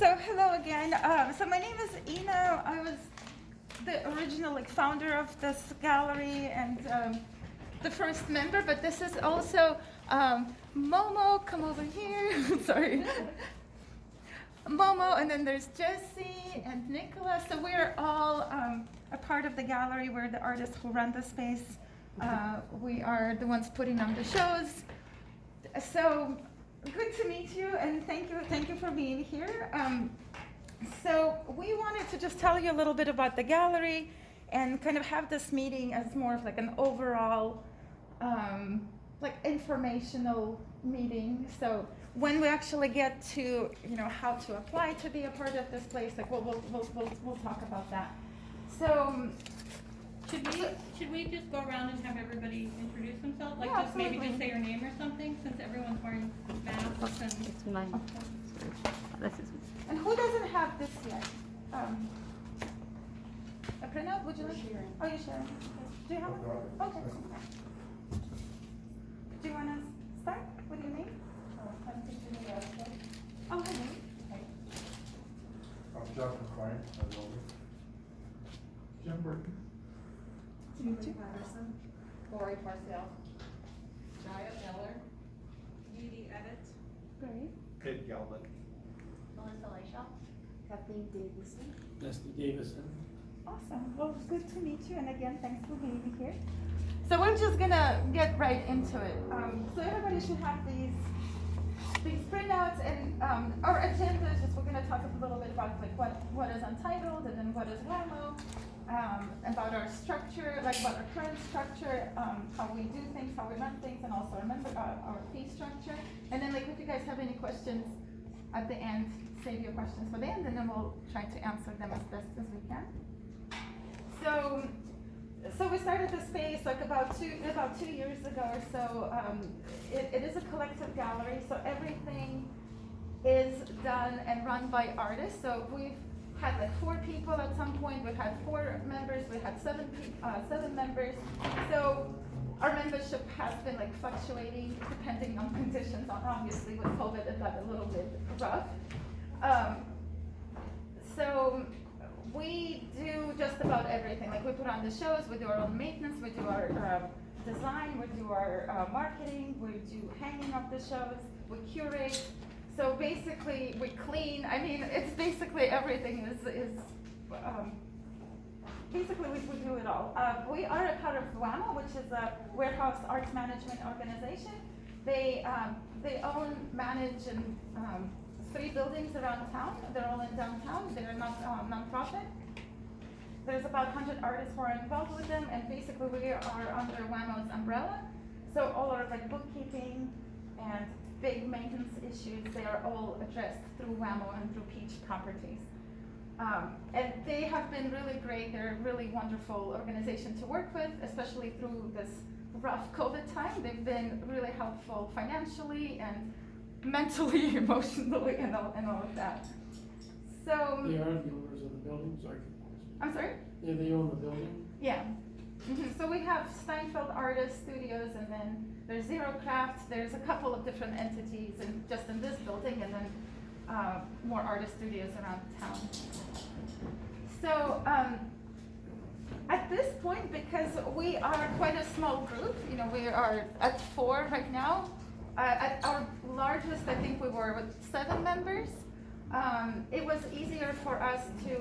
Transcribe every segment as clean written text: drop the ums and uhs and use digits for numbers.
So hello again. So my name is Ina. I was the original founder of this gallery and the first member, but this is also Momo. Come over here. Sorry. Momo, and then there's Jesse and Nicola. So we're all a part of the gallery. We're the artists who run the space. We are the ones putting on the shows. So good to meet you, and thank you for being here. So we wanted to just tell you a little bit about the gallery and kind of have this meeting as more of like an overall informational meeting. So when we actually get to how to apply to be a part of this place, we'll talk about that. So Should we just go around and have everybody introduce themselves? Like Yeah, just maybe absolutely. just say your name or something, since everyone's wearing masks and. It's mine. This is and who doesn't have this yet? A printout? Would you like? Oh, you're sharing. Do you have it? Okay. Do you want to start? What do you name? Oh, hello. I'm Jonathan Klein, as always. Jim Burton. Timothy Patterson, Lori Parcell, Jaya Miller, Edie Edit, Great. Ed Galvin. Melissa Laishaw, Kathleen Davison. Dusty Davison. Awesome. Well, good to meet you. And again, thanks for being here. So we're just gonna get right into it. So everybody should have these printouts, and our agenda is just we're gonna talk a little bit about what is Untitled, and then what is WAMO, about our structure, about our current structure, how we do things, how we run things, and also remember our fee structure. And then if you guys have any questions at the end, save your questions for the end, and then we'll try to answer them as best as we can. So we started the space about two years ago or so. It is a collective gallery, so everything is done and run by artists. So we've had 4 people at some point. We've had 4 members. We had 7 members. So our membership has been fluctuating depending on conditions. Obviously, with COVID, it got a little bit rough. So we do just about everything. We put on the shows, we do our own maintenance, we do our design, we do our marketing, we do hanging of the shows, we curate. So basically, we clean. I mean, it's basically everything is basically we do it all. We are a part of WAMO, which is a warehouse arts management organization. They own, manage, and 3 buildings around town. They're all in downtown. They're not nonprofit. There's about 100 artists who are involved with them, and basically we are under WAMO's umbrella. So all our bookkeeping and big maintenance issues, they are all addressed through WAMO and through Peach Properties. And they have been really great. They're a really wonderful organization to work with, especially through this rough COVID time. They've been really helpful financially and mentally, emotionally, and all of that. So They are the owners of the building, sorry. I'm sorry? Yeah, they own the building. Yeah. So we have Steinfeld Artist Studios, and then there's Zero Craft. There's a couple of different entities just in this building, and then more artist studios around town. So at this point, because we are quite a small group, we are at 4 right now. At our largest, I think we were with 7 members. It was easier for us to.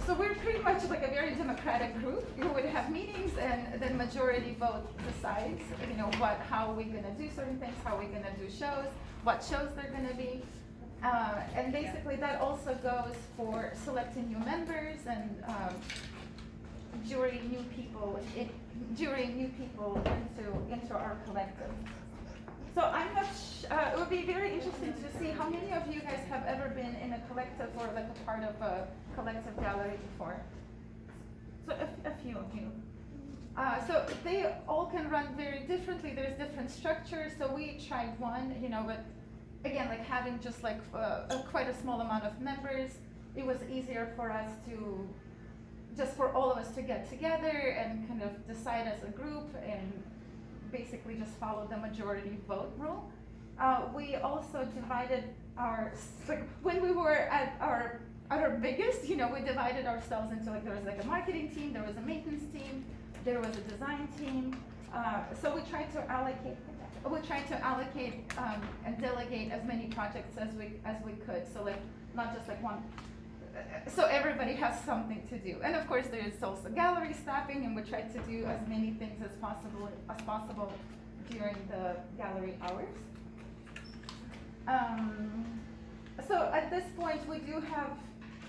So we're pretty much a very democratic group. You would have meetings, and then majority vote decides, how we're gonna do certain things, how we're gonna do shows, what shows they're gonna be. And basically that also goes for selecting new members and jury new people into our collective. So I'm not. It would be very interesting to see how many of you guys have ever been in a collective or a part of a collective gallery before. So a few of you. So they all can run very differently. There's different structures. So we tried one, but again, having just quite a small amount of members, it was easier for us to. Just for all of us to get together and kind of decide as a group and basically just follow the majority vote rule. We also divided like when we were at our biggest, you know, we divided ourselves into like, there was like a marketing team, there was a maintenance team, there was a design team. So we tried to allocate and delegate as many projects as we could. So like, not just like one, so everybody has something to do. And of course, there's also gallery staffing, and we tried to do as many things as possible during the gallery hours. So at this point, we do have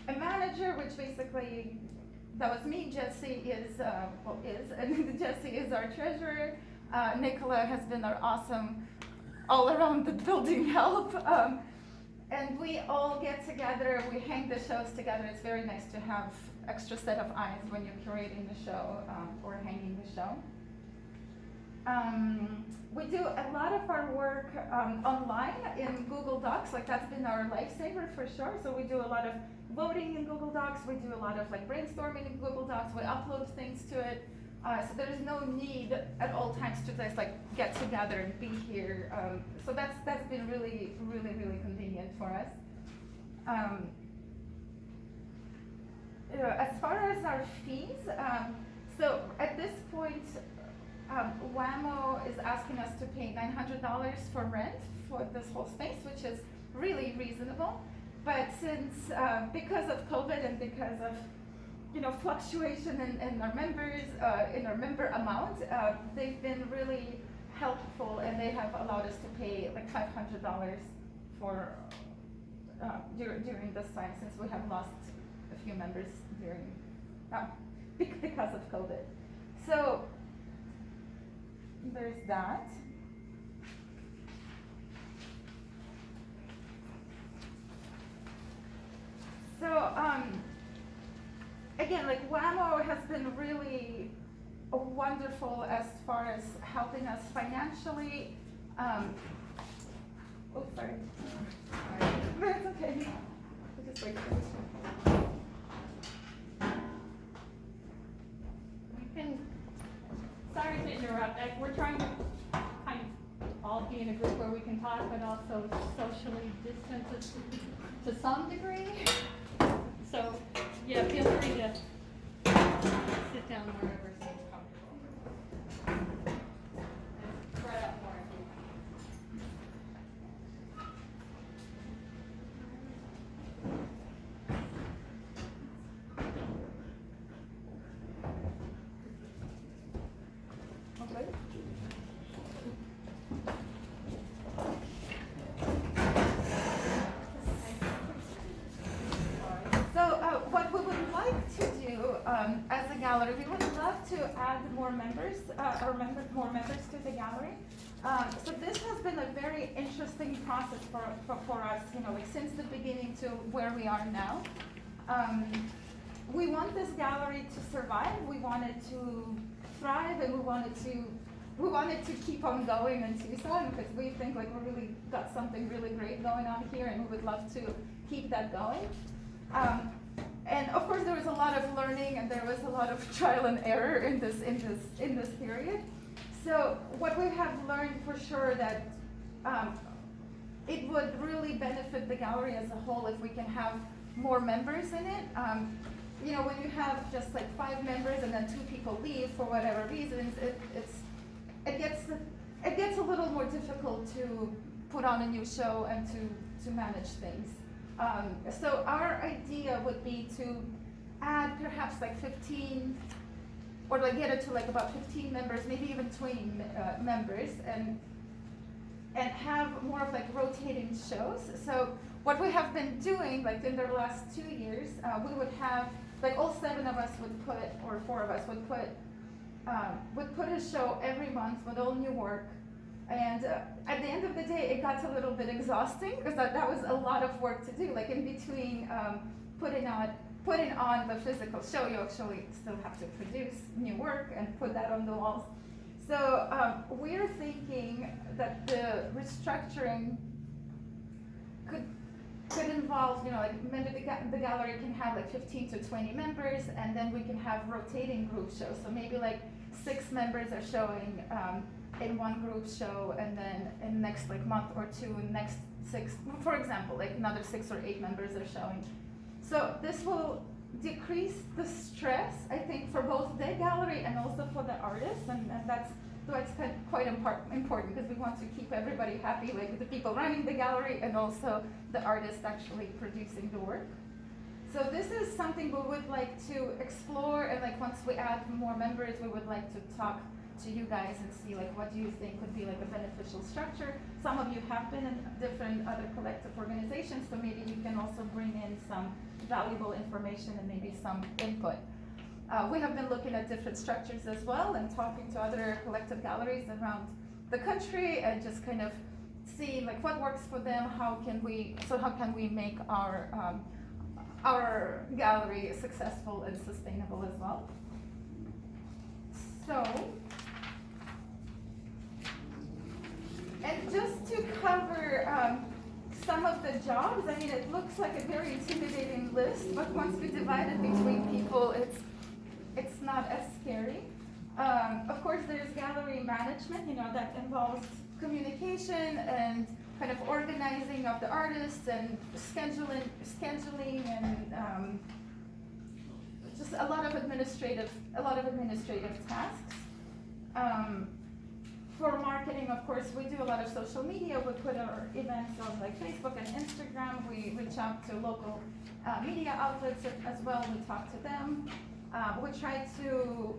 a manager, which basically, that was me. Jesse and Jesse is our treasurer. Nicola has been our awesome all around the building help. And we all get together, we hang the shows together. It's very nice to have extra set of eyes when you're curating the show or hanging the show. We do a lot of our work online in Google Docs, like that's been our lifesaver for sure. So we do a lot of voting in Google Docs, we do a lot of like brainstorming in Google Docs, we upload things to it. So there's no need at all times to just like get together and be here. So that's been really convenient for us. As far as our fees, so at this point, WAMO is asking us to pay $900 for rent for this whole space, which is really reasonable. But since, because of COVID and because of, you know, fluctuation in our members, in our member amount, they've been really helpful, and they have allowed us to pay like $500 for, during this time, since we have lost a few members during, because of COVID. So, there's that. So, again, like WAMO has been really wonderful as far as helping us financially. Oh, sorry. It's okay. I'll just wait for this. Sorry to interrupt. We're trying to kind of all be in a group where we can talk, but also socially distance to some degree. So, yeah, feel free to sit down wherever seems comfortable. Spread out more if you want. Okay. So what we would like to do as a gallery, we would love to add more members, more members to the gallery. So this has been a very interesting process for us, you know, like since the beginning to where we are now. We want this gallery to survive. We want it to thrive, and we wanted to keep on going in Tucson, because we think like we really got something really great going on here, and we would love to keep that going. And of course, there was a lot of learning, and there was a lot of trial and error in this period. So what we have learned for sure that it would really benefit the gallery as a whole if we can have more members in it. You know, when you have just like 5 members and then 2 people leave for whatever reasons, it gets a little more difficult to put on a new show and to manage things. So our idea would be to add perhaps like 15, or like get it to like about 15 members, maybe even 20 members, and have more of like rotating shows. So what we have been doing, like in the last 2 years, we would have, like all 7 of us would put, or 4 of us would put a show every month with all new work. And at the end of the day, it got a little bit exhausting, because that was a lot of work to do. Like in between putting on the physical show, you actually still have to produce new work and put that on the walls. So we're thinking that the restructuring could involve, you know, like maybe the gallery can have like 15 to 20 members, and then we can have rotating group shows. So maybe like 6 members are showing in one group show, and then in next like month or two, next 6, for example, like another 6 or 8 members are showing. So this will decrease the stress, I think, for both the gallery and also for the artists, and that's quite important because we want to keep everybody happy, like the people running the gallery and also the artists actually producing the work. So this is something we would like to explore, and like once we add more members, we would like to talk to you guys and see like what do you think would be like a beneficial structure. Some of you have been in different other collective organizations, so maybe you can also bring in some valuable information and maybe some input. We have been looking at different structures as well and talking to other collective galleries around the country and just kind of see like what works for them, how can we make our gallery successful and sustainable as well. So, and just to cover some of the jobs, I mean, it looks like a very intimidating list, but once we divide it between people, it's not as scary. Of course, there's gallery management, you know, that involves communication and kind of organizing of the artists and scheduling and just a lot of administrative tasks. For marketing, of course, we do a lot of social media. We put our events on like Facebook and Instagram. We reach out to local media outlets as well. We talk to them. We try to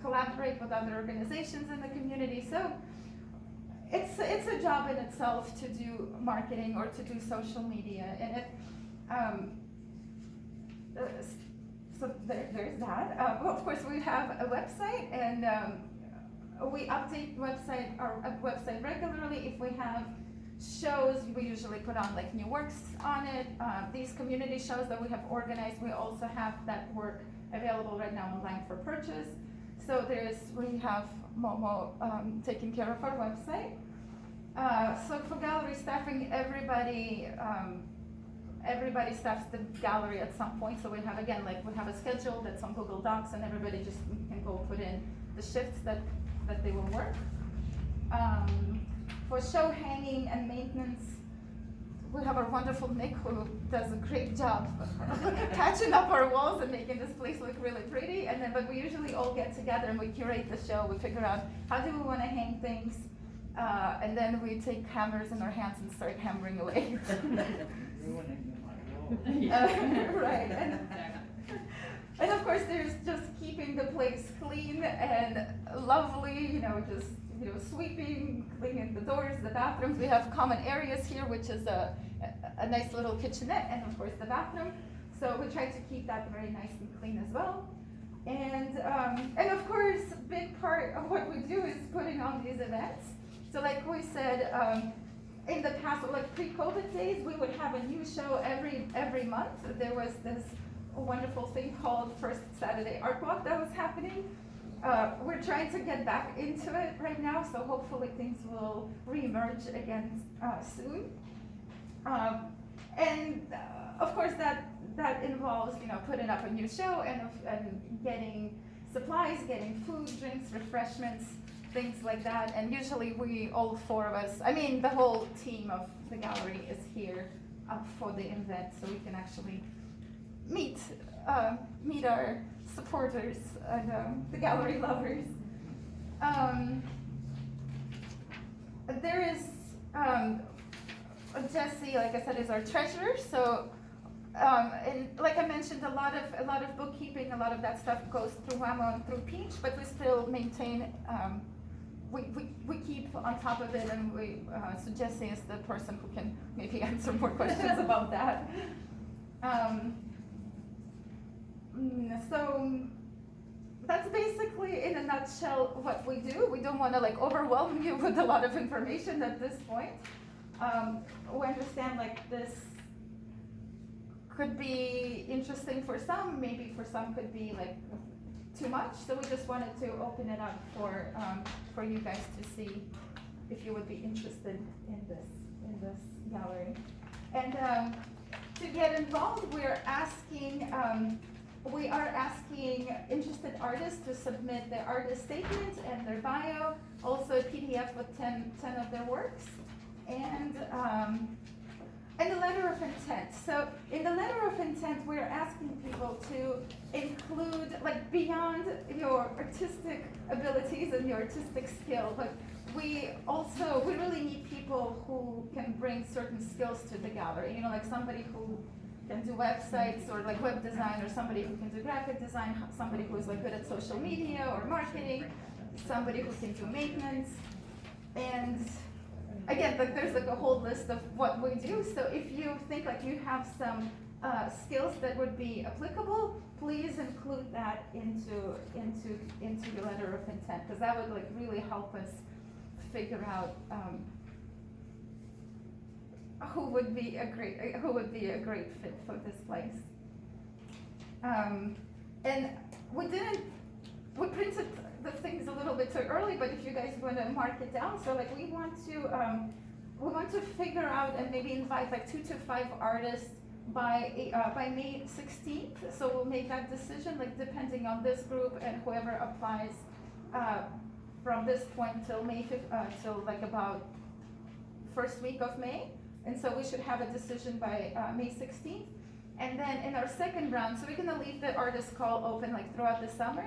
collaborate with other organizations in the community. So it's a job in itself to do marketing or to do social media, and so there's that. Well, of course, we have a website, and we update our website regularly. If we have shows, we usually put on like new works on it. These community shows that we have organized, we also have that work available right now online for purchase. So we have Momo taking care of our website. So for gallery staffing, everybody staffs the gallery at some point. So we have a schedule that's on Google Docs, and everybody just can go put in the shifts that they will work. For show hanging and maintenance, we have our wonderful Nick, who does a great job patching up our walls and making this place look really pretty. But we usually all get together and we curate the show. We figure out how do we want to hang things, and then we take hammers in our hands and start hammering away. Right. And of course, there's just keeping the place clean and lovely, just sweeping, cleaning the doors, the bathrooms. We have common areas here, which is a nice little kitchenette, and of course the bathroom. So we try to keep that very nice and clean as well. And of course, a big part of what we do is putting on these events. So like we said, in the past, like pre-COVID days, we would have a new show every month. There was this wonderful thing called First Saturday Art Walk that was happening. We're trying to get back into it right now, so hopefully things will reemerge again soon. And of course, that involves putting up a new show and getting supplies, getting food, drinks, refreshments, things like that. And usually all 4 of us, the whole team of the gallery is here for the event, so we can actually meet our supporters and the gallery lovers. There is Jesse, like I said, is our treasurer. So, and like I mentioned, a lot of bookkeeping, a lot of that stuff goes through WAMO and through Peach, but we still maintain. We keep on top of it, and so Jesse is the person who can maybe answer more questions about that. So that's basically in a nutshell what we do. We don't want to overwhelm you with a lot of information at this point. We understand this could be interesting for some, maybe for some could be too much. So we just wanted to open it up for you guys to see if you would be interested in this gallery. And to get involved, we're asking we are asking interested artists to submit their artist statement and their bio, also a PDF with 10 of their works, and a letter of intent. So in the letter of intent, we're asking people to include, like, beyond your artistic abilities and your artistic skill, but we really need people who can bring certain skills to the gallery. You know, like somebody who can do websites or like web design, or somebody who can do graphic design, somebody who's like good at social media or marketing, somebody who can do maintenance. And again, like there's like a whole list of what we do. So if you think like you have some skills that would be applicable, please include that into your letter of intent, because that would like really help us figure out who would be a great fit for this place. And we printed the things a little bit too early, but if you guys want to mark it down, so like we want to figure out and maybe invite like 2 to 5 artists by May 16th. So we'll make that decision like depending on this group and whoever applies from this point till May 5th, till like about first week of May. And so we should have a decision by May 16th. And then in our second round, so we're gonna leave the artist call open like throughout the summer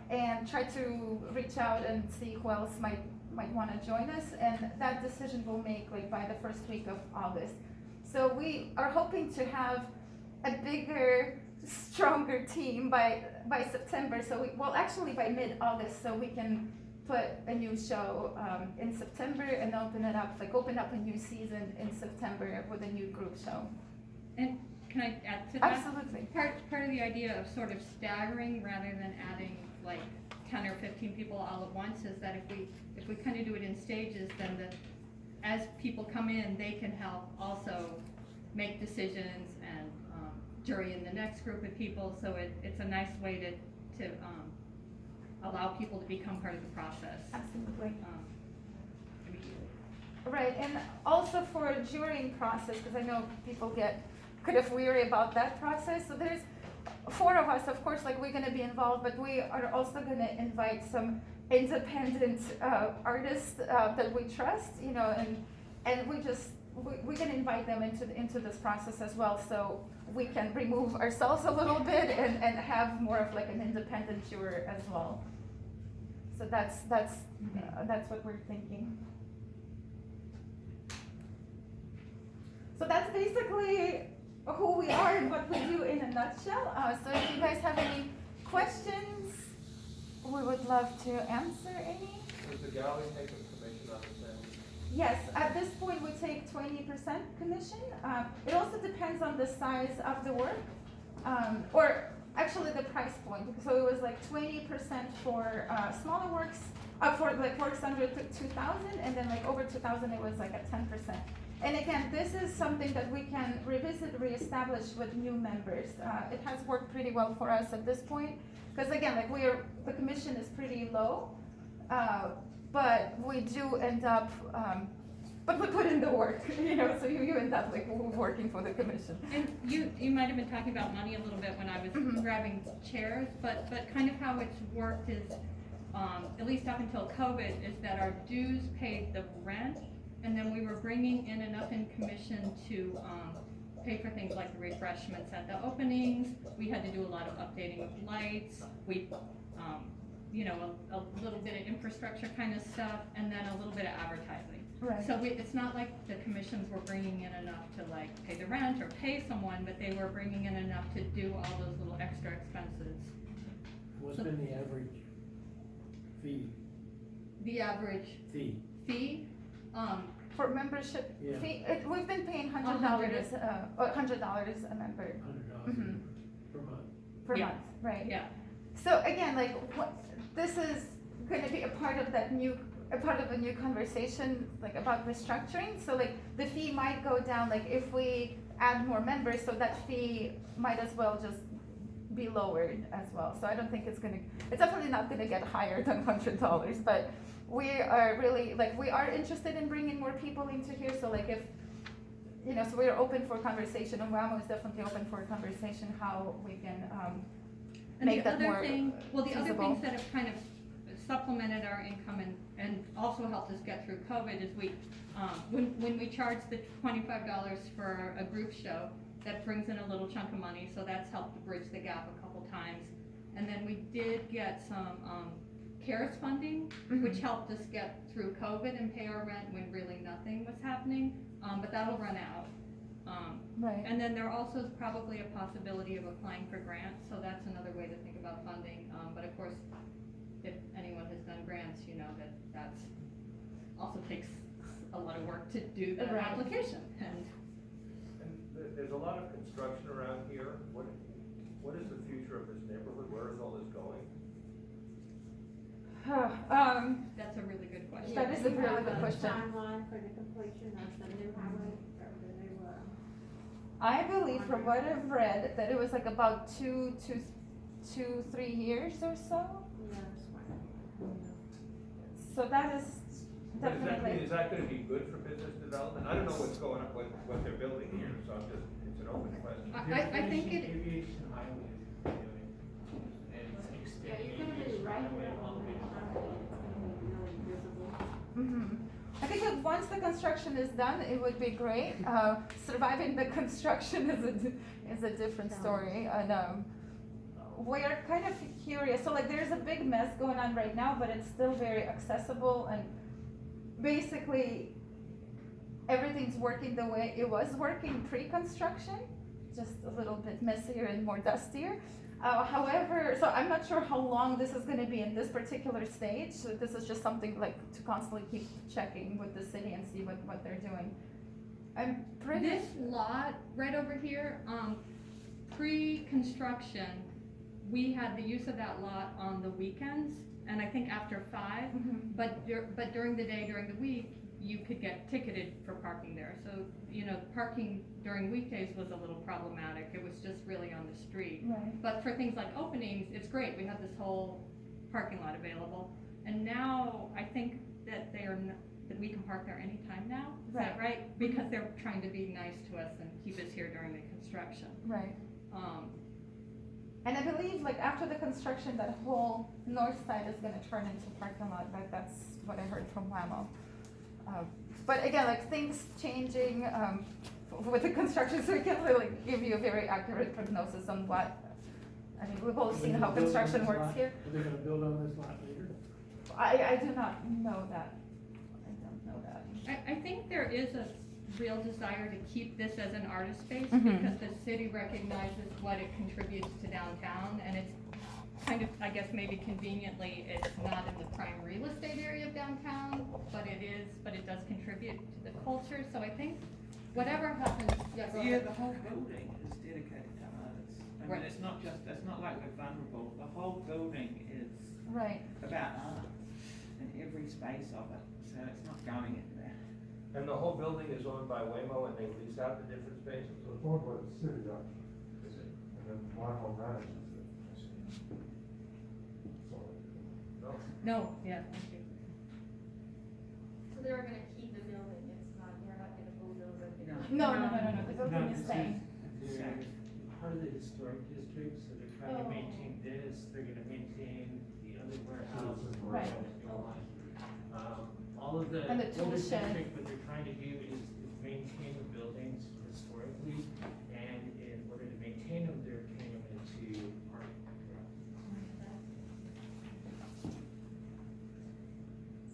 and try to reach out and see who else might wanna join us. And that decision we'll make like by the first week of August. So we are hoping to have a bigger, stronger team by September. So actually by mid-August, so we can put a new show in September and open up a new season in September with a new group show. And can I add to that? Absolutely. Part of the idea of sort of staggering rather than adding like 10 or 15 people all at once is that if we kind of do it in stages, then as people come in, they can help also make decisions and jury in the next group of people. So it's a nice way to allow people to become part of the process. Absolutely. Immediately. Right, and also for a jurying process, because I know people get kind of weary about that process. So there's 4 of us, of course, like we're gonna be involved, but we are also gonna invite some independent artists that we trust, you know, and we're gonna invite them into this process as well, so we can remove ourselves a little bit and have more of like an independent juror as well. So that's what we're thinking. So that's basically who we are and what we do in a nutshell. So if you guys have any questions, we would love to answer any. Does the gallery take a commission on the sale? Yes, at this point we take 20% commission. It also depends on the size of the work, or actually the price point. So it was like 20% for smaller works, for like works under 2,000, and then like over 2,000 it was like at 10%. And again, this is something that we can revisit, reestablish with new members. It has worked pretty well for us at this point, because again, like the commission is pretty low, but we do end up, but we put in the work, you know, so you end up like working for the commission. And you might have been talking about money a little bit when I was grabbing chairs, but kind of how it's worked is, at least up until COVID, is that our dues paid the rent, and then we were bringing in enough in commission to pay for things like the refreshments at the openings. We had to do a lot of updating of lights. We, you know, a little bit of infrastructure kind of stuff, and then a little bit of advertising. Right. So it's not like the commissions were bringing in enough to like pay the rent or pay someone, but they were bringing in enough to do all those little extra expenses. What's been the average fee? The average fee, For membership Yeah. fee, we've been paying $100 a member $100 Mhm. per month. per Yeah. month, right? yeah. So again, like this is going to be a part of a new conversation, like about restructuring. So like the fee might go down, like if we add more members, so that fee might as well just be lowered as well. So I don't think it's definitely not gonna get higher than $100, but we are really, like, we are interested in bringing more people into here. So like if, you know, so we're open for conversation, and WAMO is definitely open for a conversation how we can And make the that more other thing, well, the other feasible. things that have kind of supplemented our income and also helped us get through COVID is when we charge the $25 for a group show, that brings in a little chunk of money, so that's helped to bridge the gap a couple times. And then we did get some, CARES funding, which helped us get through COVID and pay our rent when really nothing was happening, but that'll run out. Right. And then there also is probably a possibility of applying for grants, so that's another way to think about funding. But of course, if anyone has done grants, you know that that's also takes a lot of work to do the Right. application. And There's a lot of construction around here. What is the future of this neighborhood? Where is all this going? that's a really good question. That is a really good question. Timeline for the completion of the new highway, or the new, I believe from what I've read that it was like about 3 years or so. So that is But is definitely. that gonna be good for business development? I don't know what's going on, what they're building here, so it's an open question. I think it, Aviation highway is doing, and it's yeah, extending you're gonna be aviation right highway here all on the the way to highway, it's gonna be really visible. I think that once the construction is done, it would be great. Surviving the construction is a different story. And we're kind of curious. So like, there's a big mess going on right now, but it's still very accessible, and basically everything's working the way it was working pre-construction, just a little bit messier and more dustier. However, so I'm not sure how long this is gonna be in this particular stage, so this is just something like to constantly keep checking with the city and see what they're doing. I'm pretty. this lot right over here, pre-construction, we had the use of that lot on the weekends, and I think after 5, but during the day, during the week, you could get ticketed for parking there. So, you know, parking during weekdays was a little problematic. It was just really on the street. Right. But for things like openings, it's great. We have this whole parking lot available. And now I think that that we can park there anytime now. Is that right? Because they're trying to be nice to us and keep us here during the construction. Right. And I believe like after the construction, that whole north side is gonna turn into parking lot. Like that's what I heard from Whammo. But again, like things changing with the construction, so we can't really give you a very accurate prognosis on what. I mean, we've all Are they seen gonna how build on construction this works lot? here. Are they gonna build on this lot later? I do not know that. I don't know that. I think there is a real desire to keep this as an artist space Mhm. because the city recognizes what it contributes to downtown, and it's kind of, I guess maybe conveniently, it's not in the prime real estate area of downtown, but it does contribute to the culture, so I think whatever happens, yeah, go Yeah, ahead. the whole building is dedicated to artists. I Right. mean, it's not like we're vulnerable. The whole building is Right. about art in every space of it, so it's not going anywhere. And the whole building is owned by Waymo and they lease out the different spaces? So it's owned by the city, actually, Is it? and then Wymo manages it. So, No. No, yeah, thank you. So they're gonna keep the building, it's not, you're not gonna bulldoze it. No, the building No, is this staying. They're part of the historic district, so they're trying to Oh. maintain this, they're gonna maintain the other warehouses. Right. All of the And the tool older shed. district, what they're trying to do is maintain the buildings historically, and in order to maintain them, they're turning them into art.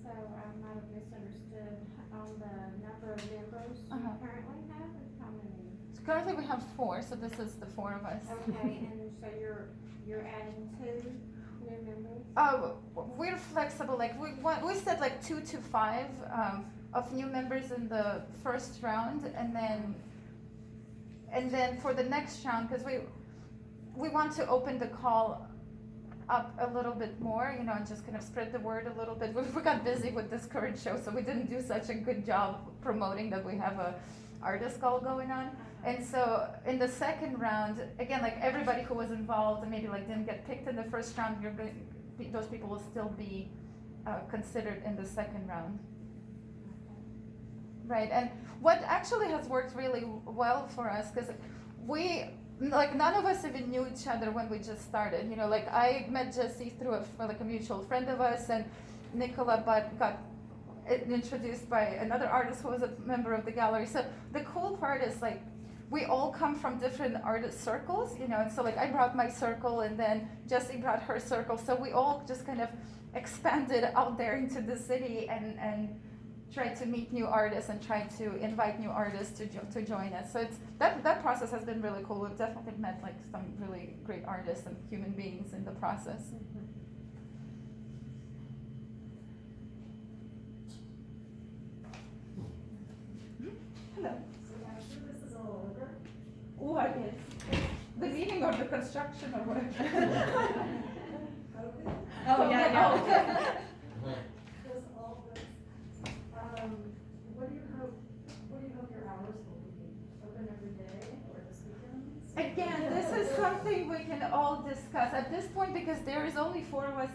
So I might have misunderstood on the number of members you Uh-huh. currently have, or how many? So currently we have 4, so this is the 4 of us. Okay, and so you're adding 2 new members? We're flexible, like we said like 2 to 5 of new members in the first round, and then for the next round, because we want to open the call up a little bit more, you know, and just kind of spread the word a little bit. We got busy with this current show, so we didn't do such a good job promoting that we have a artist call going on. And so in the second round, again, like everybody who was involved and maybe like didn't get picked in the first round, those people will still be considered in the second round. Right, and what actually has worked really well for us, because like none of us even knew each other when we just started. You know, like I met Jesse through like a mutual friend of us, and Nicola but got introduced by another artist who was a member of the gallery. So the cool part is like we all come from different artist circles, you know, and so like I brought my circle and then Jessie brought her circle. So we all just kind of expanded out there into the city and tried to meet new artists and tried to invite new artists to join us. So it's that process has been really cool. We've definitely met like some really great artists and human beings in the process. Hello. This is all over. What is the meeting or the construction or what? Oh, yeah. This all this, what do you hope your hours will be? Open every day or this weekend? Again, this is something we can all discuss at this point because there is only 4 of us.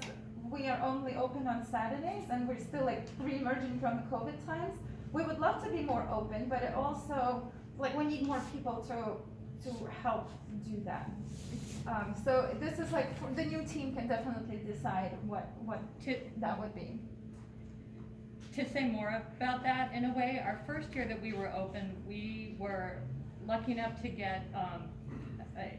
We are only open on Saturdays and we're still like re-emerging from the COVID times. We would love to be more open, but it also, like we need more people to help do that. So this is like, the new team can definitely decide what that would be. To say more about that, in a way, our first year that we were open, we were lucky enough to get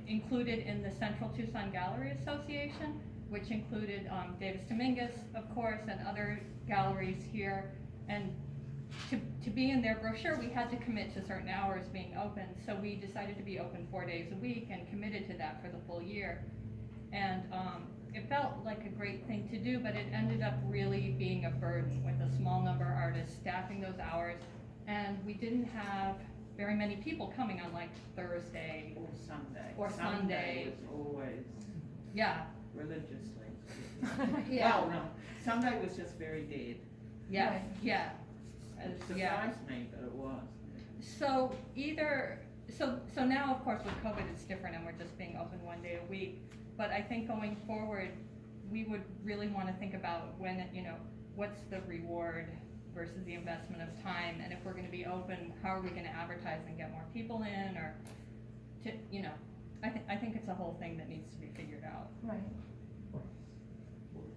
included in the Central Tucson Gallery Association, which included Davis Dominguez, of course, and other galleries here. And to be in their brochure, we had to commit to certain hours being open. So we decided to be open 4 days a week and committed to that for the full year. And it felt like a great thing to do, but it ended up really being a burden with a small number of artists staffing those hours. And we didn't have very many people coming on like Thursday. Or Sunday. Or Sunday. was always Yeah, religiously. yeah, Well, no, Sunday was just very dead. yeah, Right. yeah. It Yeah. surprised me, but it was. So so now of course with COVID it's different and we're just being open 1 day a week. But I think going forward, we would really want to think about when, what's the reward versus the investment of time, and if we're going to be open, how are we going to advertise and get more people in, or I think it's a whole thing that needs to be figured out. Right.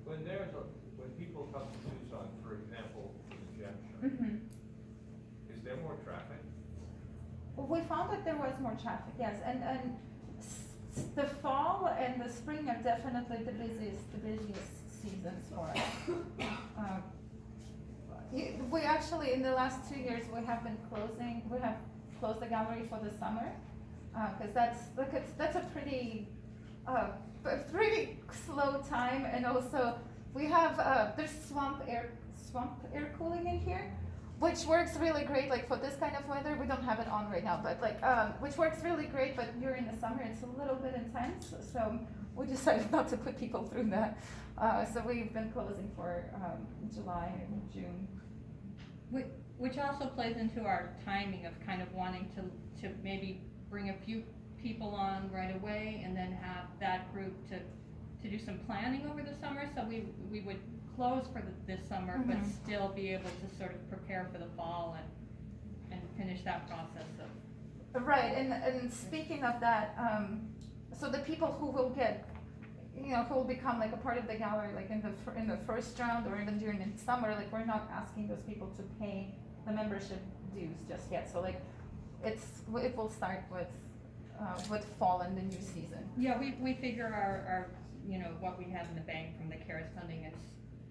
When people come to Tucson, for example, for the gem show, Mm-hmm. is there more traffic? We found that there was more traffic, yes, and the fall and the spring are definitely the busiest seasons for us. We actually, in the last 2 years, we have closed the gallery for the summer, because that's a pretty slow time, and also we have, there's swamp air cooling in here, which works really great, like for this kind of weather. We don't have it on right now, but like, which works really great, but during the summer it's a little bit intense, so we decided not to put people through that. So we've been closing for July and June. Which also plays into our timing of kind of wanting to maybe bring a few people on right away and then have that group to do some planning over the summer. So we would close for this summer, but Mhm. still be able to sort of prepare for the fall and finish that process of. Right, and speaking of that, so the people who will get, who will become like a part of the gallery, like in the first round or even during the summer, like we're not asking those people to pay the membership dues just yet. So like, it will start with fall and the new season. Yeah, we figure our what we have in the bank from the CARES funding and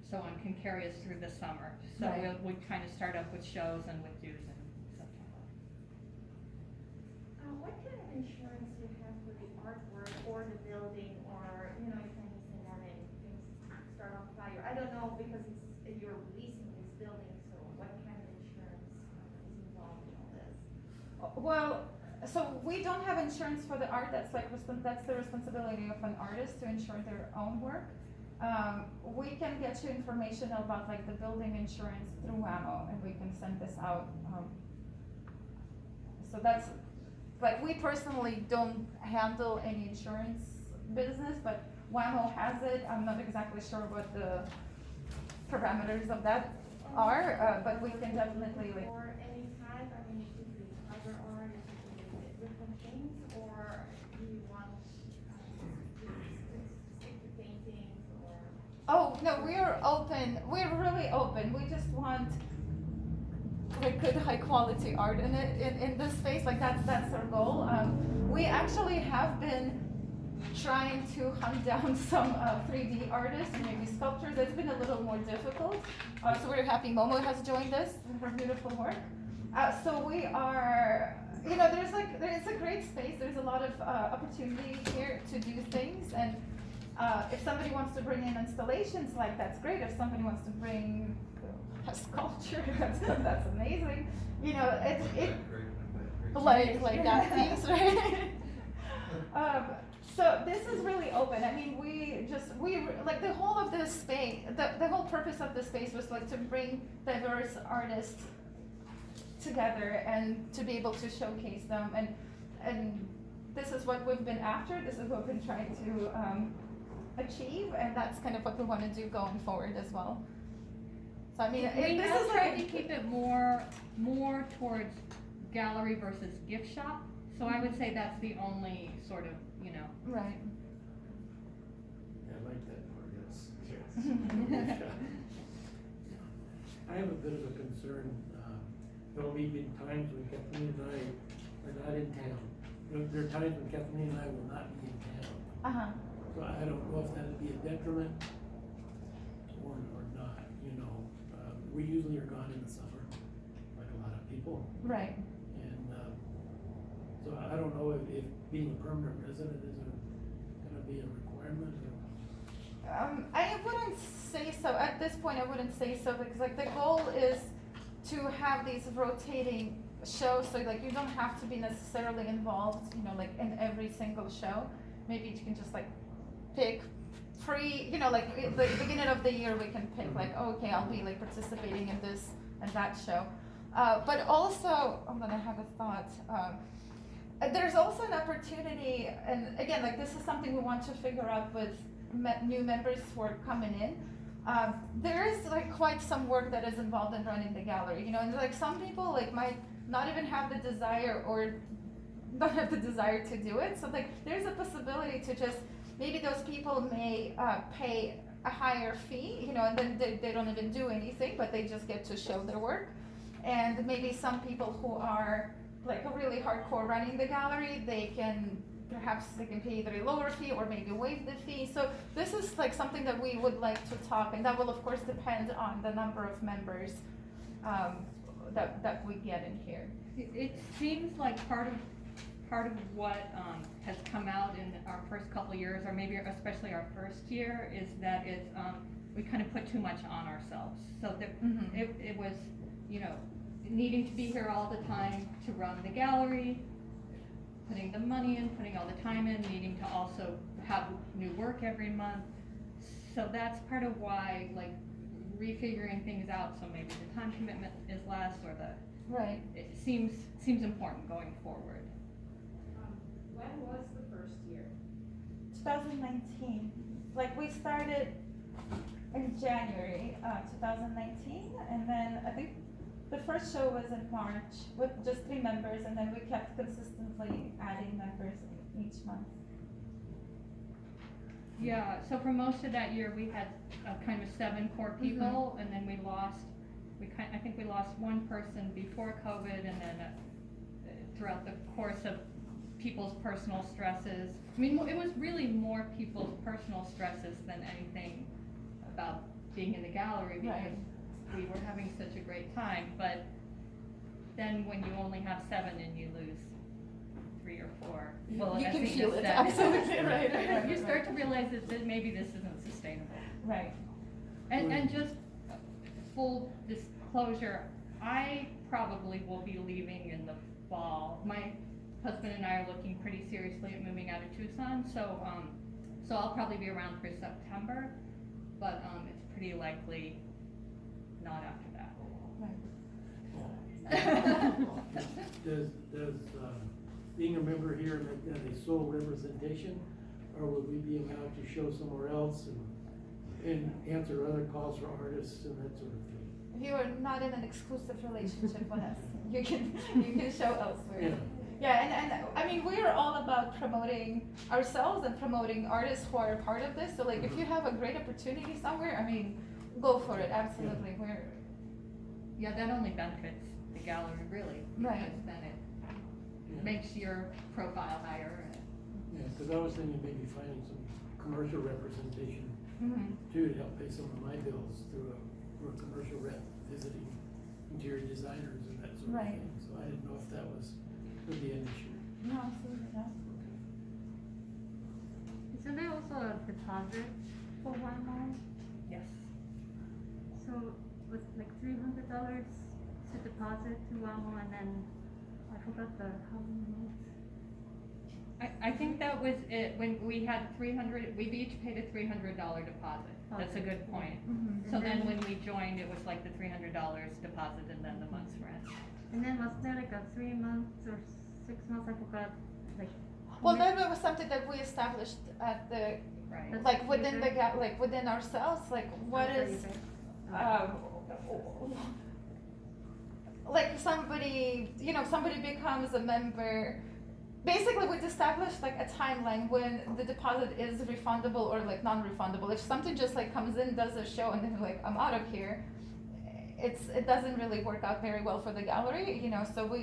so on can carry us through the summer. So Right. we'll kind of start up with shows and with dues and stuff like that. What kind of insurance do you have for the artwork or the building, or, you kind of say that things start on fire? I don't know, because you're leasing these buildings, so what kind of insurance is involved in all this? Well, so we don't have insurance for the art. That's that's the responsibility of an artist to insure their own work. We can get you information about like the building insurance through WAMO, and we can send this out. So that's, like, we personally don't handle any insurance business, but WAMO has it. I'm not exactly sure what the parameters of that are, but we can definitely like. Or any type, I mean, if you cover art, if you do different things, or do you no, we're open, we're really open, we just want like good high quality art in it, in this space, like that's our goal. We actually have been trying to hunt down some 3D artists and maybe sculptors. It's been a little more difficult. So we're happy Momo has joined us with her beautiful work. So we are, you know, there's a great space. There's a lot of opportunity here to do things. And if somebody wants to bring in installations, like that's great. If somebody wants to bring a sculpture, that's amazing. You know, it like that piece, right? So this is really open. I mean, we like the whole of this space, the whole purpose of this space was like to bring diverse artists together and to be able to showcase them. And this is what we've been after. This is what we've been trying to achieve, and that's kind of what we want to do going forward as well. So I mean, We this have is tried like to keep it more towards gallery versus gift shop. So I would say that's the only sort of, you know. right. I like that part, yes. I have a bit of a concern. There'll be times when Kathleen and I are not in town. There are times when Kathleen and I will not be in town. So I don't know if that'd be a detriment or not, you know. We usually are gone in the summer, like a lot of people. Right. And so I don't know if being a permanent resident is gonna be a requirement or. I wouldn't say so. At this point, I wouldn't say so because like the goal is to have these rotating shows, so like you don't have to be necessarily involved, you know, like in every single show. Maybe you can just like pick free, you know, like at the beginning of the year we can pick like, oh, okay, I'll be like participating in this and that show. But also, I'm gonna have a thought. There's also an opportunity, and again, like this is something we want to figure out with new members who are coming in. There is like quite some work that is involved in running the gallery, you know, and like some people like might not even have the desire or don't have the desire to do it. So like there's a possibility to just, maybe those people may pay a higher fee, you know, and then they don't even do anything, but they just get to show their work. And maybe some people who are like a really hardcore running the gallery, perhaps they can pay either a lower fee or maybe waive the fee. So this is like something that we would like to talk, and that will of course depend on the number of members that we get in here. It seems like part of what has come out in our first couple of years, or maybe especially our first year, is that we kind of put too much on ourselves. So that it was, you know, needing to be here all the time to run the gallery, putting the money in, putting all the time in, needing to also have new work every month. So that's part of why, like, refiguring things out, so maybe the time commitment is less, or Right. it seems important going forward. When was the first year? 2019. Like we started in January 2019, and then I think the first show was in March with just 3 members, and then we kept consistently adding members each month. Yeah, so for most of that year, we had kind of 7 core people, and then I think we lost 1 person before COVID, and then throughout the course of people's personal stresses. I mean, it was really more people's personal stresses than anything about being in the gallery, because we were having such a great time. But then when you only have 7 and you lose 3 or 4, well, you as can we feel just it, said, absolutely, right. you start to realize that maybe this isn't sustainable. Right. And just full disclosure, I probably will be leaving in the fall. My husband and I are looking pretty seriously at moving out of Tucson, so I'll probably be around for September, but it's pretty likely not after that. Does being a member here make that a sole representation, or would we be allowed to show somewhere else and answer other calls for artists and that sort of thing? You are not in an exclusive relationship with us. You can show elsewhere. Yeah. Yeah, and I mean, we're all about promoting ourselves and promoting artists who are a part of this. So like, if you have a great opportunity somewhere, I mean, go for it. Absolutely. We're Yeah, that only benefits the gallery really, Right. because then it Yeah. makes your profile higher and Yeah, cause I was thinking maybe finding some commercial representation mhm. too, to help pay some of my bills through a commercial rep visiting interior designers and that sort of Right. thing. So I didn't know if that would be an issue. No, absolutely not. Isn't there also a deposit for one month? yes. So was like $300 to deposit to Wamo, and then I forgot how many months. I think that was it, when we had we've each paid a $300 deposit. That's a Okay. good point. Mhm. So then when we joined, it was like the $300 deposit and then the month's rent. And then was there like a 3 months or 6 months? I forgot. Like. Well, commit- that was something that we established at the, Right. That's like within the user- like within ourselves, like what After is, user. like somebody, you know, somebody becomes a member. Basically, we'd established like a timeline when the deposit is refundable or like non-refundable. If something just like comes in, does a show, and then like I'm out of here, it doesn't really work out very well for the gallery, you know. So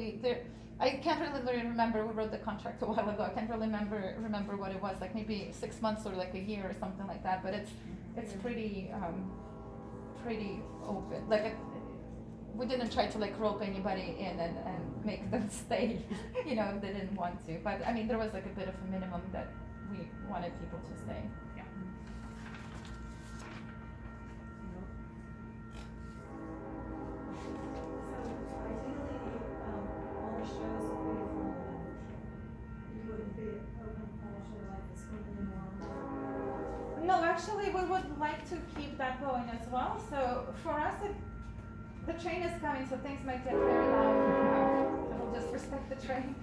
I can't really remember. We wrote the contract a while ago. I can't really remember what it was. Like maybe 6 months or like a year or something like that. But it's pretty pretty open. Like we didn't try to like rope anybody in and make them stay, you know, if they didn't want to. But I mean, there was like a bit of a minimum that we wanted people to stay. Yeah. So ideally, all the shows will be from the membership. You wouldn't be open also like it's going to be more. No, actually, we would like to keep that going as well. So for us, the train is coming, so things might get very loud. I will just respect the train.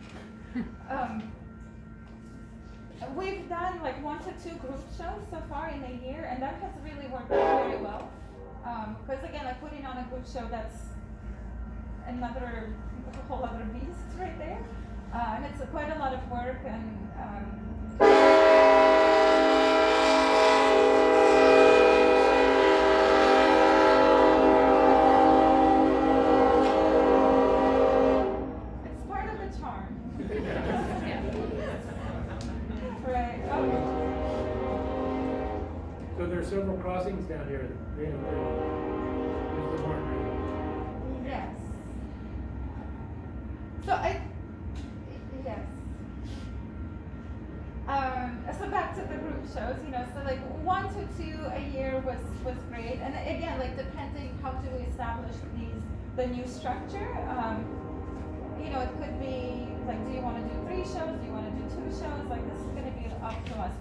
We've done like 1 to 2 group shows so far in a year, and that has really worked out very well. Because again, like putting on a group show, that's a whole other beast right there. And it's quite a lot of work, and it's part of the charm. Right. So there are several crossings down here. There's the one. Yes. Yes. So back to the group shows, you know, so like 1 to 2 a year was great, and again, like depending how do we establish the new structure. You know, it could be like, do you want to do 3 shows? Do you want to do 2 shows? Like this is going to be up to us.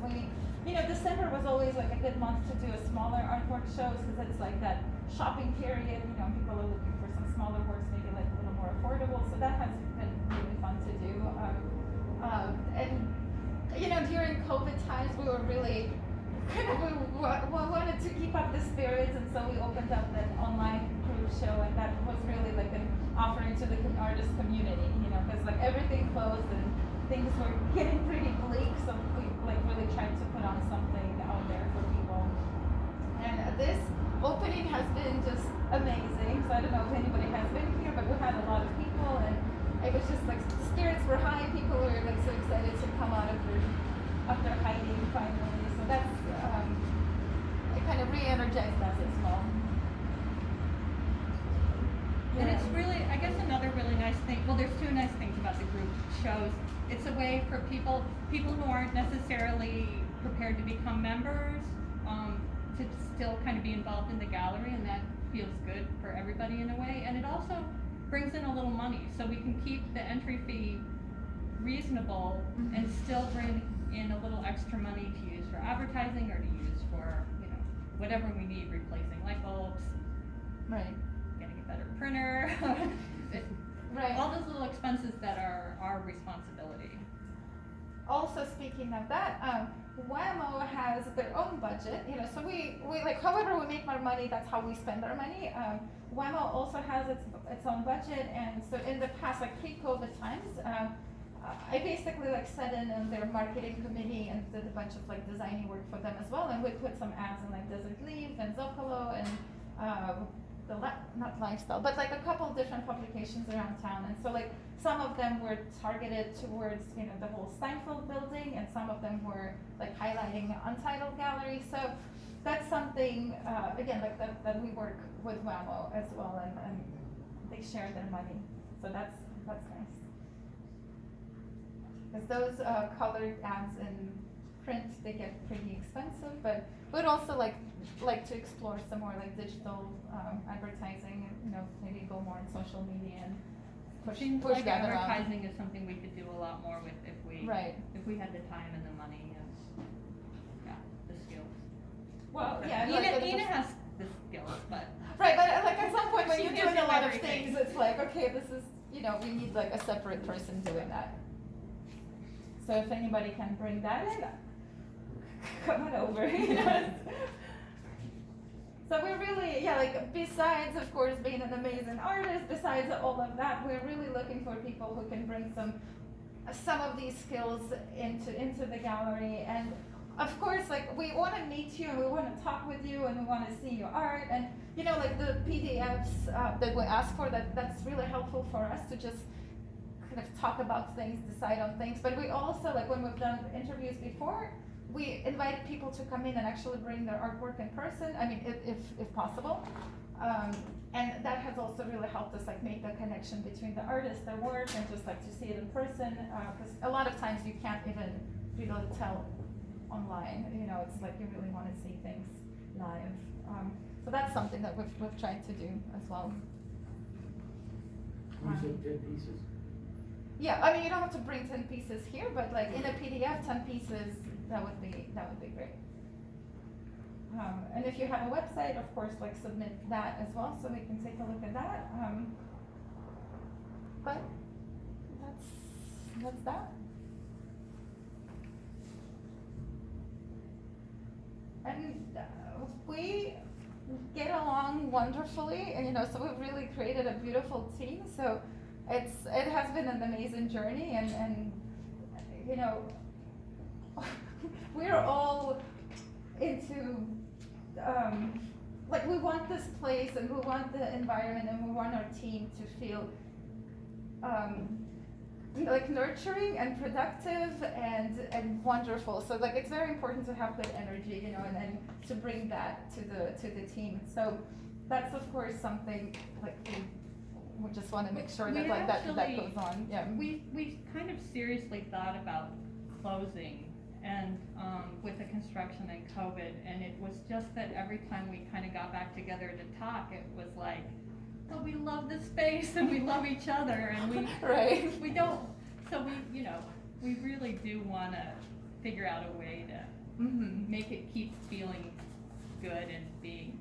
You know, December was always like a good month to do a smaller artwork shows because it's like that shopping period. You know, people are looking for some smaller works, maybe like a little more affordable. So that has been really fun to do. And you know, during COVID times, we were really we wanted to keep up the spirits, and so we opened up an online group show, and that was really like an offering to the artist community. You know, because like everything closed and things were getting pretty bleak, so we like really tried to put on something out there for people. And this opening has been just amazing. So I don't know if anybody has been here, but we had a lot of people, and it was just like spirits were high. People were like so excited to come out of their hiding finally. So that's it kind of re-energized us as well. And it's really, I guess another really nice thing, well, there's 2 nice things about the group shows. It's a way for people who aren't necessarily prepared to become members, to still kind of be involved in the gallery, and that feels good for everybody in a way. And it also brings in a little money, so we can keep the entry fee reasonable and still bring in a little extra money to use for advertising or to use for, you know, whatever we need, replacing light bulbs, Right. getting a better printer. Right. All those little expenses that are our responsibility. Also, speaking of that, WAMO has their own budget, you know, so we like, however we make our money, that's how we spend our money. WAMO also has its own budget, and so in the past, like pre-COVID times, I basically like sat in on their marketing committee and did a bunch of like designing work for them as well, and we put some ads in like Desert Leaf and Zocalo and not Lifestyle, but like a couple different publications around town. And so like some of them were targeted towards, you know, the whole Steinfeld building, and some of them were like highlighting Untitled Gallery. So that's something, again, like that we work with WAMO as well, and they share their money. So that's nice. Because those colored ads in print, they get pretty expensive, but we'd also like to explore some more like digital advertising, and, you know, maybe go more on social media and Things push like that around. advertising is something we could do a lot more with if we had the time and the money and, yeah, the skills. Well, yeah. Ina has the skills, but. Right, but like at some point when She you're gives doing a him lot of everything. things, it's like, okay, this is, you know, we need like a separate person doing that. So if anybody can bring that in, come on over. You know? So we're really, yeah, like besides of course being an amazing artist, besides all of that, we're really looking for people who can bring some of these skills into the gallery. And of course, like we want to meet you and we want to talk with you and we want to see your art, and you know, like the PDFs that we ask for, that's really helpful for us to just kind of talk about things, decide on things. But we also, like when we've done interviews before, we invited people to come in and actually bring their artwork in person. I mean, if possible. And that has also really helped us like make the connection between the artist, their work, and just like to see it in person. Because a lot of times you can't even really tell online. You know, it's like you really want to see things live. So that's something that we've tried to do as well. You said 10 pieces. Yeah, I mean you don't have to bring 10 pieces here, but like in a PDF, 10 pieces, that would be great. And if you have a website, of course, like submit that as well, so we can take a look at that. But that's that. And we get along wonderfully, and you know, so we've really created a beautiful team. So it has been an amazing journey, and you know, we're all into like we want this place and we want the environment and we want our team to feel like nurturing and productive and wonderful. So like it's very important to have good energy, you know, and to bring that to the team. So that's of course something like we just want to make sure that like that goes on. Yeah. We kind of seriously thought about closing and with the construction and COVID, and it was just that every time we kind of got back together to talk, it was like, well, we love this space and we love each other, and we right. we don't, so we, you know, we really do want to figure out a way to make it keep feeling good and being.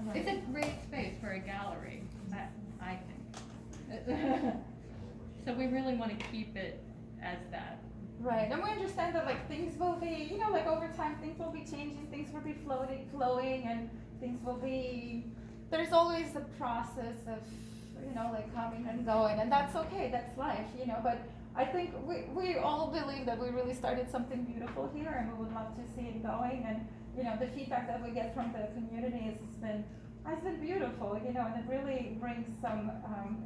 Right. It's a great space for a gallery, I think. So we really want to keep it as that. Right, and we understand that like things will be, you know, like over time things will be changing, things will be flowing, and things will be, there's always a process of, you know, like coming and going, and that's okay, that's life, you know, but I think we all believe that we really started something beautiful here, and we would love to see it going, and, you know, the feedback that we get from the community has been beautiful, you know, and it really brings some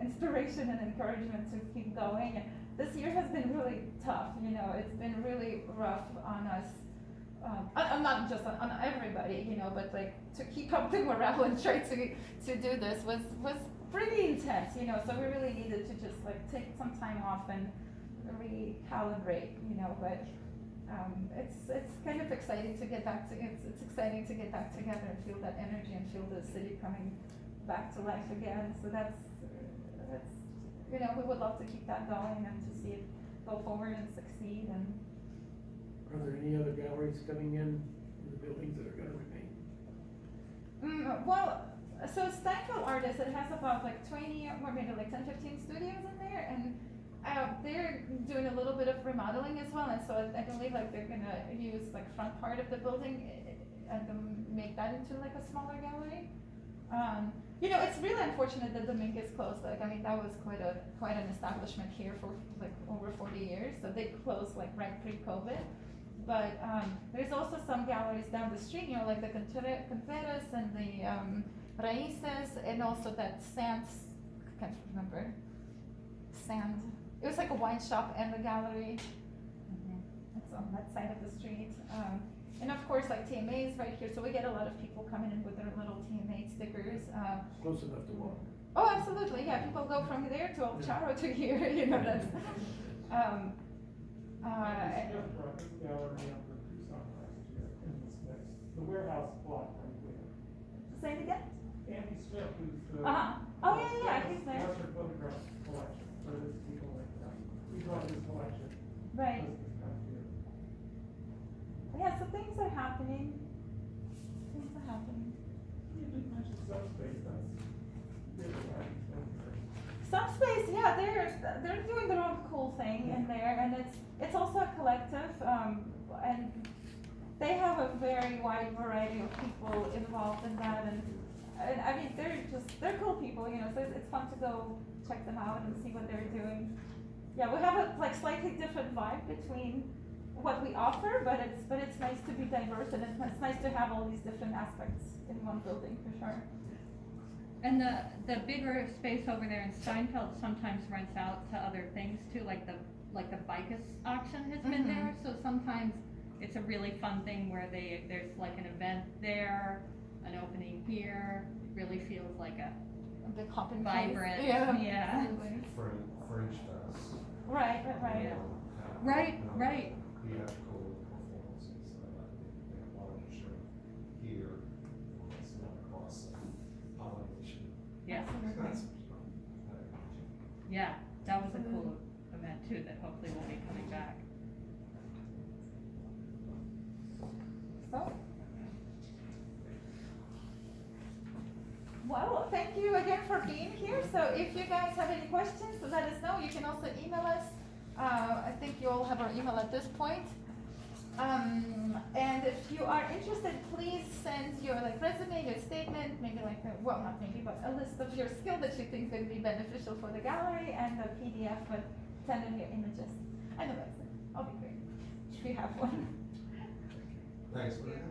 inspiration and encouragement to keep going. And this year has been really tough, you know, it's been really rough on us, not just on everybody, you know, but like to keep up the morale and try to do this was pretty intense, you know, so we really needed to just like take some time off and recalibrate, you know, but it's kind of exciting to get back to, it's exciting to get back together and feel that energy and feel the city coming back to life again. So that's, you know, we would love to keep that going and to see it go forward and succeed. And are there any other galleries coming in the buildings that are gonna remain? Well, so Steinfeld Artists, it has about like 20 or maybe like 10, 15 studios in there, and they're doing a little bit of remodeling as well, and so I believe like they're gonna use like front part of the building and make that into like a smaller gallery. You know, it's really unfortunate that Dominguez closed. Like, I mean, that was quite an establishment here for like over 40 years. So they closed like right pre-COVID. But there's also some galleries down the street, you know, like the Contreras and the Raices, and also that Sands, I can't remember, Sand. It was like a wine shop and a gallery. It's on that side of the street. And of course, like TMA is right here, so we get a lot of people coming in with their little TMA stickers. Close enough to walk. Oh, absolutely, yeah, people go from there to El Charo to here, you know, that's, Gallery up in Tucson last year in this mix. The warehouse block right there. say it again? Andy Smith, who's the. Oh, yeah, he's there. Master photograph collection, so there's people like that. We brought his collection. Right. This past year. Yeah, so things are happening. Things are happening. You did mention Subspace, that's really right. Subspace, yeah, they're doing their own cool thing in there, and it's also a collective, and they have a very wide variety of people involved in that, and I mean, they're cool people, you know, so it's fun to go check them out and see what they're doing. Yeah, we have a like slightly different vibe between what we offer, but it's nice to be diverse, and it's nice to have all these different aspects in one building for sure. And the bigger space over there in Steinfeld sometimes rents out to other things too, like the Bicus auction has been Mhm. there, so sometimes it's a really fun thing where there's like an event there, an opening here, it really feels like a big hopping place. vibrant, Yeah. yeah. Absolutely. Fringe Fest. Right. Right. Theatrical performances, they wanted to show here, it's not across pollination. Yeah, Absolutely. yeah, that was a cool event too, that hopefully will be coming back. So. Well, thank you again for being here. So if you guys have any questions, let us know. You can also email us. I think you all have our email at this point. And if you are interested, please send your like resume, your statement, maybe like, not maybe, but a list of your skill that you think would be beneficial for the gallery, and a PDF with 10 of your images. I know that's it. I'll be great. If you have one. Thanks for that.